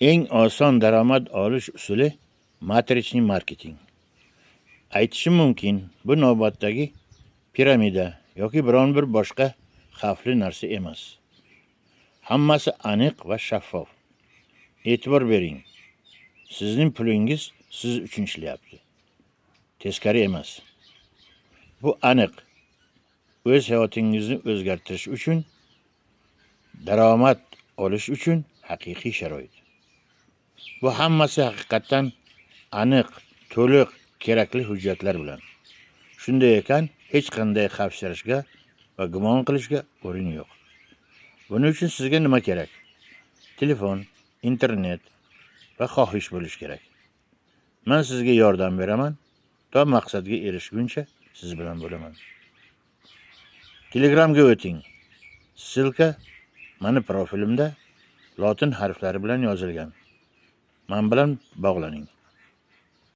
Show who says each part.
Speaker 1: Eng oson daromad olish usuli matrichli marketing. Aytishim mumkin, bu navbatdagi piramida yoki biron bir boshqa xavfli narsa emas. Hammasi aniq va shaffof. E'tibor bering. Sizning pulingiz siz uchun ishlayapti. Teskari emas. Bu aniq. O'z hayotingizni o'zgartirish uchun, daromad olish uchun haqiqiy sharoit. Bu hammasi haqiqatan aniq, to'liq, kerakli hujjatlar bilan. Shunday ekan, hech qanday xavfsirashga va gumon qilishga o'rin yo'q. Buning uchun sizga nima kerak? Telefon, internet va xohish bo'lish kerak. Men sizga yordam beraman, to maqsadga erishguncha siz bilan bo'laman. Telegramga o'ting. Silka mani profilimda lotin harflari bilan yozilgan. Men bilan bog'laning.